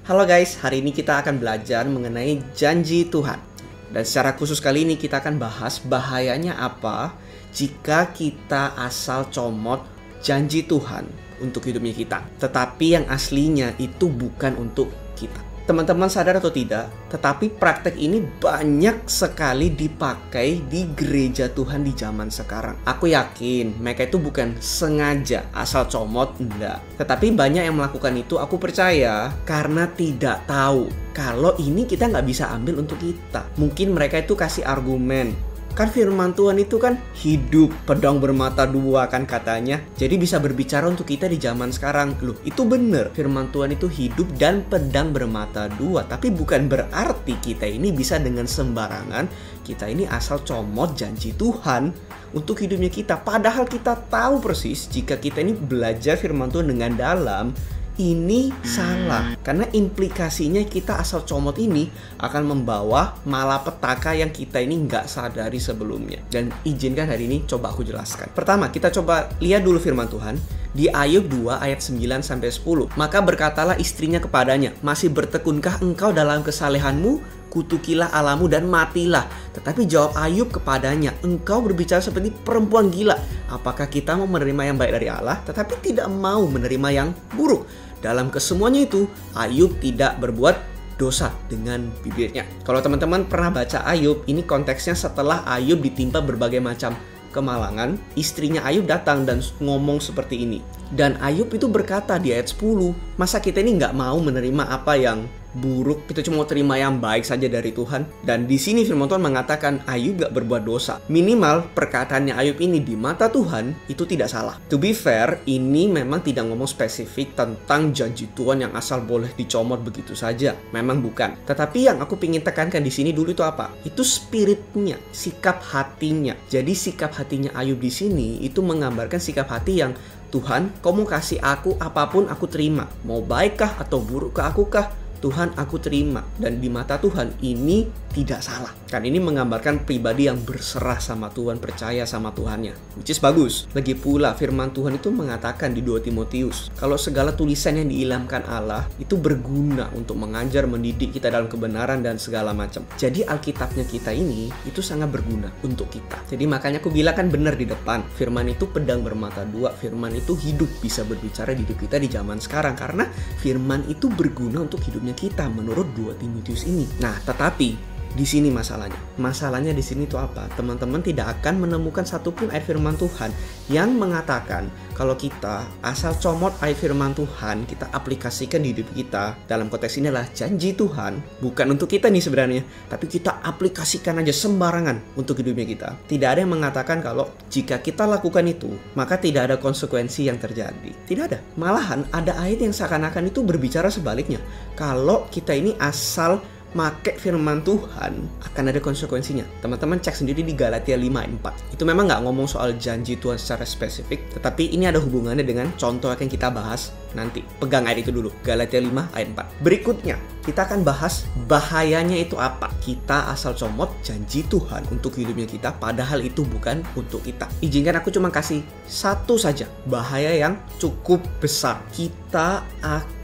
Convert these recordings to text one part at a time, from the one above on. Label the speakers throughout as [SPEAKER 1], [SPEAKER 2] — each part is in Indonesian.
[SPEAKER 1] Halo guys, hari ini kita akan belajar mengenai janji Tuhan. Dan secara khusus kali ini kita akan bahas bahayanya apa jika kita asal comot janji Tuhan untuk hidupnya kita. Tetapi yang aslinya itu bukan untuk kita. Teman-teman sadar atau tidak, tetapi praktek ini banyak sekali dipakai di gereja Tuhan di zaman sekarang. Aku yakin mereka itu bukan sengaja asal comot, enggak. Tetapi banyak yang melakukan itu, aku percaya, karena tidak tahu kalau ini kita nggak bisa ambil untuk kita. Mungkin mereka itu kasih argumen, kan firman Tuhan itu kan hidup, pedang bermata dua kan katanya. Jadi bisa berbicara untuk kita di zaman sekarang. Loh, itu bener. Firman Tuhan itu hidup dan pedang bermata dua. Tapi bukan berarti kita ini bisa dengan sembarangan. Kita ini asal comot janji Tuhan untuk hidupnya kita. Padahal kita tahu persis jika kita ini belajar firman Tuhan dengan dalam, ini salah, karena implikasinya kita asal comot ini akan membawa malapetaka yang kita ini nggak sadari sebelumnya. Dan izinkan hari ini coba aku jelaskan. Pertama, kita coba lihat dulu firman Tuhan di Ayub 2 ayat 9-10. Maka berkatalah istrinya kepadanya, masih bertekunkah engkau dalam kesalehanmu? Kutukilah Allahmu dan matilah. Tetapi jawab Ayub kepadanya, engkau berbicara seperti perempuan gila. Apakah kita mau menerima yang baik dari Allah, tetapi tidak mau menerima yang buruk? Dalam kesemuanya itu, Ayub tidak berbuat dosa dengan bibirnya. Kalau teman-teman pernah baca Ayub, ini konteksnya setelah Ayub ditimpa berbagai macam kemalangan, istrinya Ayub datang dan ngomong seperti ini. Dan Ayub itu berkata di ayat 10, masa kita ini nggak mau menerima apa yang buruk, kita cuma mau terima yang baik saja dari Tuhan. Dan di sini firman Tuhan mengatakan Ayub gak berbuat dosa. Minimal perkataannya Ayub ini di mata Tuhan itu tidak salah. To be fair, ini memang tidak ngomong spesifik tentang janji Tuhan yang asal boleh dicomot begitu saja. Memang bukan. Tetapi yang aku ingin tekankan di sini dulu itu apa? Itu spiritnya, sikap hatinya. Jadi sikap hatinya Ayub di sini itu menggambarkan sikap hati yang Tuhan, kau mau kasih aku apapun aku terima. Mau baikkah atau buruk ke aku kah? Tuhan, aku terima. Dan di mata Tuhan ini tidak salah. Kan ini menggambarkan pribadi yang berserah sama Tuhan, percaya sama Tuhannya. Which is bagus. Lagi pula firman Tuhan itu mengatakan di 2 Timotius, kalau segala tulisan yang diilhamkan Allah itu berguna untuk mengajar, mendidik kita dalam kebenaran dan segala macam. Jadi Alkitabnya kita ini itu sangat berguna untuk kita. Jadi makanya aku bilang kan benar di depan, firman itu pedang bermata dua. Firman itu hidup, bisa berbicara di hidup kita di zaman sekarang. Karena firman itu berguna untuk hidupnya kita menurut 2 Timotius ini. Nah, tetapi di sini masalahnya. Masalahnya di sini itu apa? Teman-teman tidak akan menemukan satupun ayat firman Tuhan yang mengatakan kalau kita asal comot ayat firman Tuhan, kita aplikasikan di hidup kita. Dalam konteks ini adalah janji Tuhan, bukan untuk kita nih sebenarnya, tapi kita aplikasikan aja sembarangan untuk hidupnya kita. Tidak ada yang mengatakan kalau jika kita lakukan itu, maka tidak ada konsekuensi yang terjadi. Tidak ada. Malahan ada ayat yang seakan-akan itu berbicara sebaliknya. Kalau kita ini asal make firman Tuhan, akan ada konsekuensinya. Teman-teman cek sendiri di Galatia 5 ayat 4. Itu memang nggak ngomong soal janji Tuhan secara spesifik, tetapi ini ada hubungannya dengan contoh yang kita bahas nanti. Pegang ayat itu dulu, Galatia 5 ayat 4. Berikutnya, kita akan bahas bahayanya itu apa. Kita asal comot janji Tuhan untuk hidupnya kita, padahal itu bukan untuk kita. Izinkan aku cuma kasih satu saja bahaya yang cukup besar. Kita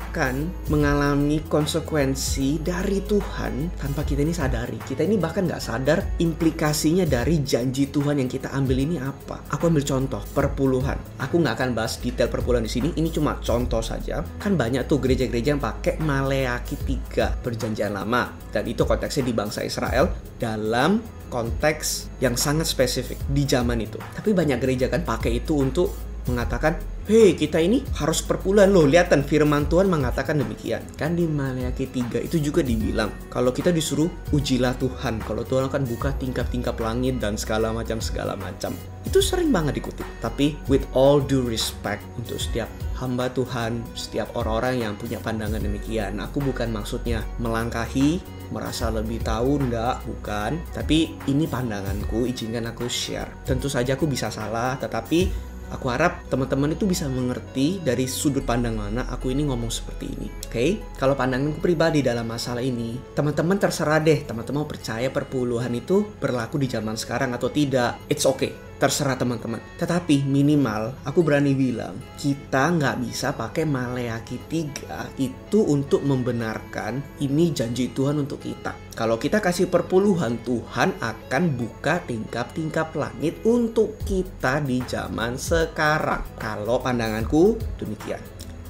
[SPEAKER 1] akan mengalami konsekuensi dari Tuhan tanpa kita ini sadari. Kita ini bahkan nggak sadar implikasinya dari janji Tuhan yang kita ambil ini apa. Aku ambil contoh perpuluhan. Aku nggak akan bahas detail perpuluhan di sini. Ini cuma contoh saja. Kan banyak tuh gereja-gereja yang pakai Maleakhi 3 perjanjian lama. Dan itu konteksnya di bangsa Israel dalam konteks yang sangat spesifik di zaman itu. Tapi banyak gereja kan pakai itu untuk mengatakan, hei, kita ini harus perpuluhan loh. Lihatan firman Tuhan mengatakan demikian. Kan di Maleakhi 3 itu juga dibilang kalau kita disuruh ujilah Tuhan, kalau Tuhan akan buka tingkap-tingkap langit dan segala macam. Itu sering banget dikutip. Tapi with all due respect untuk setiap hamba Tuhan, setiap orang-orang yang punya pandangan demikian, aku bukan maksudnya melangkahi, merasa lebih tahu, enggak, bukan. Tapi ini pandanganku, izinkan aku share. Tentu saja aku bisa salah, tetapi aku harap teman-teman itu bisa mengerti dari sudut pandang mana aku ini ngomong seperti ini. Oke? Kalau pandanganku pribadi dalam masalah ini, teman-teman terserah deh. Teman-teman mau percaya perpuluhan itu berlaku di zaman sekarang atau tidak. It's okay. terserah teman-teman. Tetapi minimal aku berani bilang, kita nggak bisa pakai Maleakhi 3 itu untuk membenarkan ini janji Tuhan untuk kita. Kalau kita kasih perpuluhan, Tuhan akan buka tingkap-tingkap langit untuk kita di zaman sekarang. Kalau pandanganku demikian.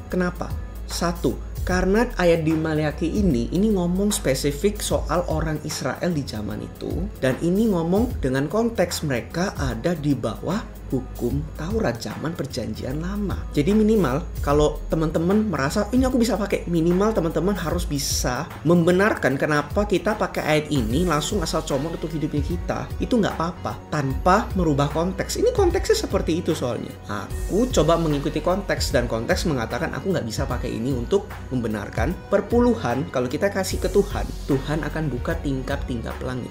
[SPEAKER 1] Kenapa? Satu, karena ayat di Maleakhi ini ngomong spesifik soal orang Israel di zaman itu. Dan ini ngomong dengan konteks mereka ada di bawah hukum Taurat zaman perjanjian lama. Jadi minimal kalau teman-teman merasa ini aku bisa pakai, minimal teman-teman harus bisa membenarkan kenapa kita pakai ayat ini langsung asal comot untuk hidupnya kita. Itu nggak apa-apa tanpa merubah konteks. Ini konteksnya seperti itu soalnya. Aku coba mengikuti konteks dan konteks mengatakan aku nggak bisa pakai ini untuk membenarkan perpuluhan. Kalau kita kasih ke Tuhan, Tuhan akan buka tingkap-tingkap langit.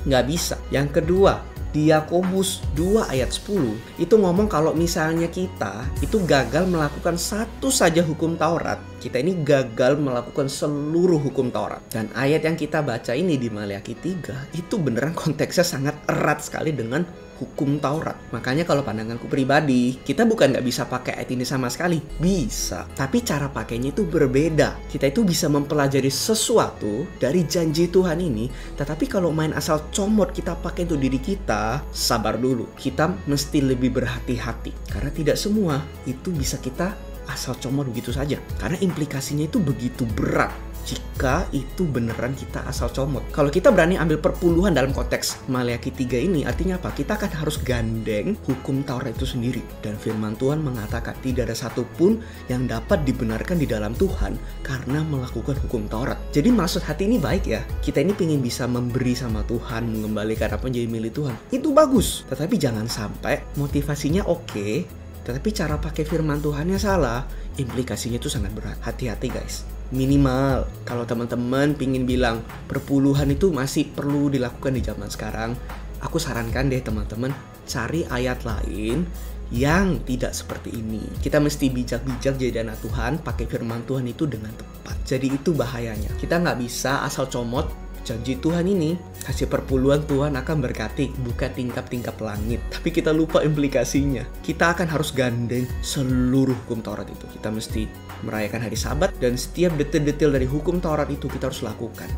[SPEAKER 1] Nggak bisa. Yang kedua, di Yakobus 2 ayat 10 itu ngomong kalau misalnya kita itu gagal melakukan satu saja hukum Taurat, kita ini gagal melakukan seluruh hukum Taurat. Dan ayat yang kita baca ini di Maleakhi 3 itu beneran konteksnya sangat erat sekali dengan hukum Taurat. Makanya kalau pandanganku pribadi, kita bukan nggak bisa pakai ayat ini sama sekali. Bisa. Tapi cara pakainya itu berbeda. Kita itu bisa mempelajari sesuatu dari janji Tuhan ini. Tetapi kalau main asal comot kita pakai untuk diri kita, sabar dulu. Kita mesti lebih berhati-hati. Karena tidak semua itu bisa kita asal comot begitu saja. Karena implikasinya itu begitu berat. Jika itu beneran kita asal comot. Kalau kita berani ambil perpuluhan dalam konteks Maleakhi 3 ini, artinya apa? Kita akan harus gandeng hukum Taurat itu sendiri. Dan firman Tuhan mengatakan tidak ada satupun yang dapat dibenarkan di dalam Tuhan karena melakukan hukum Taurat. Jadi maksud hati ini baik ya. Kita ini pengen bisa memberi sama Tuhan, mengembalikan apa yang jadi milik Tuhan. Itu bagus. Tetapi jangan sampai motivasinya oke, tetapi cara pakai firman Tuhannya salah. Implikasinya itu sangat berat. Hati-hati guys. Minimal kalau teman-teman pingin bilang perpuluhan itu masih perlu dilakukan di zaman sekarang, aku sarankan deh teman-teman cari ayat lain yang tidak seperti ini. Kita mesti bijak-bijak jadi anak Tuhan, pakai firman Tuhan itu dengan tepat. Jadi itu bahayanya. Kita nggak bisa asal comot janji Tuhan ini. Kasih perpuluhan, Tuhan akan berkati, buka tingkap-tingkap langit. Tapi kita lupa implikasinya. Kita akan harus gandeng seluruh hukum Taurat itu. Kita mesti merayakan hari Sabat dan setiap detil-detil dari hukum Taurat itu kita harus lakukan.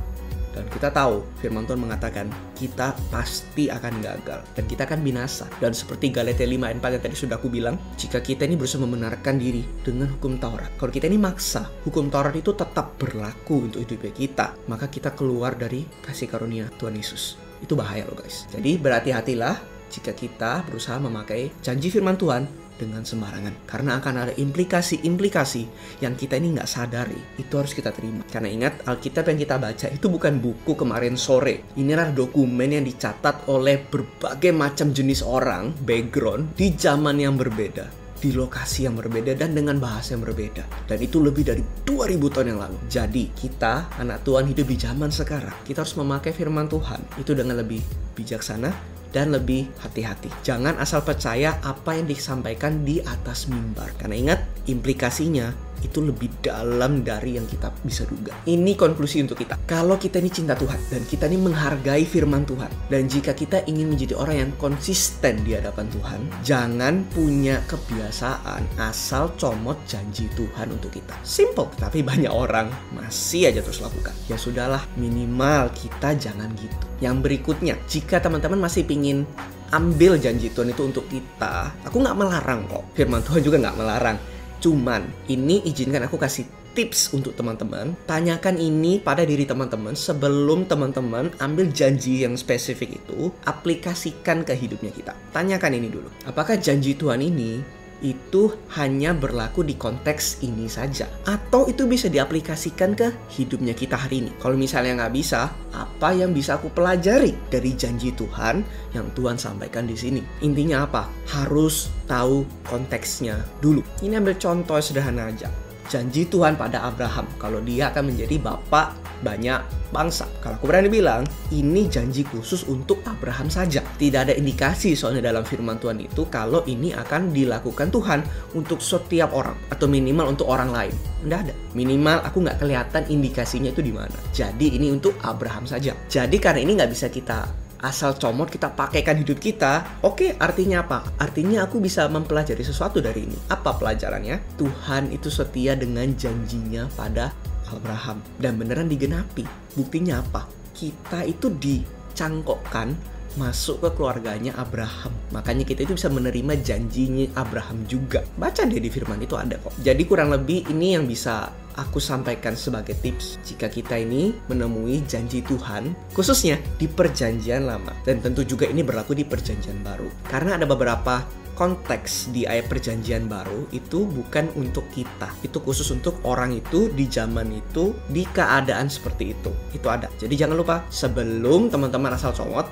[SPEAKER 1] Dan kita tahu firman Tuhan mengatakan kita pasti akan gagal dan kita akan binasa. Dan seperti Galatia 5 ayat 4 yang tadi sudah aku bilang, jika kita ini berusaha membenarkan diri dengan hukum Taurat, kalau kita ini maksa hukum Taurat itu tetap berlaku untuk hidupnya kita, maka kita keluar dari kasih karunia Tuhan Yesus. Itu bahaya loh guys. Jadi berhati-hatilah jika kita berusaha memakai janji firman Tuhan dengan sembarangan. Karena akan ada implikasi-implikasi yang kita ini nggak sadari. Itu harus kita terima. Karena ingat, Alkitab yang kita baca itu bukan buku kemarin sore. Inilah dokumen yang dicatat oleh berbagai macam jenis orang, background, di zaman yang berbeda, di lokasi yang berbeda, dan dengan bahasa yang berbeda. Dan itu lebih dari 2000 tahun yang lalu. Jadi kita, anak Tuhan hidup di zaman sekarang, kita harus memakai firman Tuhan itu dengan lebih bijaksana dan lebih hati-hati. Jangan asal percaya apa yang disampaikan di atas mimbar. Karena ingat, implikasinya itu lebih dalam dari yang kita bisa duga. Ini konklusi untuk kita. Kalau kita ini cinta Tuhan dan kita ini menghargai firman Tuhan, dan jika kita ingin menjadi orang yang konsisten di hadapan Tuhan, jangan punya kebiasaan asal comot janji Tuhan untuk kita. Simple, tapi banyak orang masih aja terus lakukan. Ya sudahlah, minimal kita jangan gitu. Yang berikutnya, jika teman-teman masih pingin ambil janji Tuhan itu untuk kita, aku nggak melarang kok. Firman Tuhan juga nggak melarang. Cuman, ini izinkan aku kasih tips untuk teman-teman. Tanyakan ini pada diri teman-teman sebelum teman-teman ambil janji yang spesifik itu, aplikasikan ke hidupnya kita. Tanyakan ini dulu. Apakah janji Tuhan ini itu hanya berlaku di konteks ini saja, atau itu bisa diaplikasikan ke hidupnya kita hari ini? Kalau misalnya nggak bisa, apa yang bisa aku pelajari dari janji Tuhan yang Tuhan sampaikan di sini? Intinya apa? Harus tahu konteksnya dulu. Ini ambil contoh sederhana aja. Janji Tuhan pada Abraham kalau dia akan menjadi bapak banyak bangsa. Kalau aku berani bilang, ini janji khusus untuk Abraham saja. Tidak ada indikasi soalnya dalam firman Tuhan itu kalau ini akan dilakukan Tuhan untuk setiap orang, atau minimal untuk orang lain. Nggak ada. Minimal aku nggak kelihatan indikasinya itu di mana. Jadi ini untuk Abraham saja. Jadi karena ini nggak bisa kita asal comot kita pakaikan hidup kita. Oke, artinya apa? Artinya aku bisa mempelajari sesuatu dari ini. Apa pelajarannya? Tuhan itu setia dengan janjinya pada Abraham dan beneran digenapi. Buktinya apa? Kita itu dicangkokkan masuk ke keluarganya Abraham. Makanya kita itu bisa menerima janjinya Abraham juga. Baca deh di firman itu ada kok. Jadi kurang lebih ini yang bisa aku sampaikan sebagai tips jika kita ini menemui janji Tuhan, khususnya di perjanjian lama. Dan tentu juga ini berlaku di perjanjian baru. Karena ada beberapa konteks di ayat perjanjian baru itu bukan untuk kita. Itu khusus untuk orang itu di zaman itu, di keadaan seperti itu. Itu ada. Jadi jangan lupa sebelum teman-teman asal comot,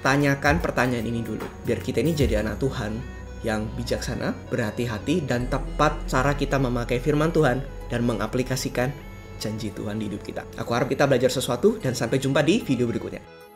[SPEAKER 1] tanyakan pertanyaan ini dulu. Biar kita ini jadi anak Tuhan yang bijaksana, berhati-hati, dan tepat cara kita memakai firman Tuhan dan mengaplikasikan janji Tuhan di hidup kita. Aku harap kita belajar sesuatu dan sampai jumpa di video berikutnya.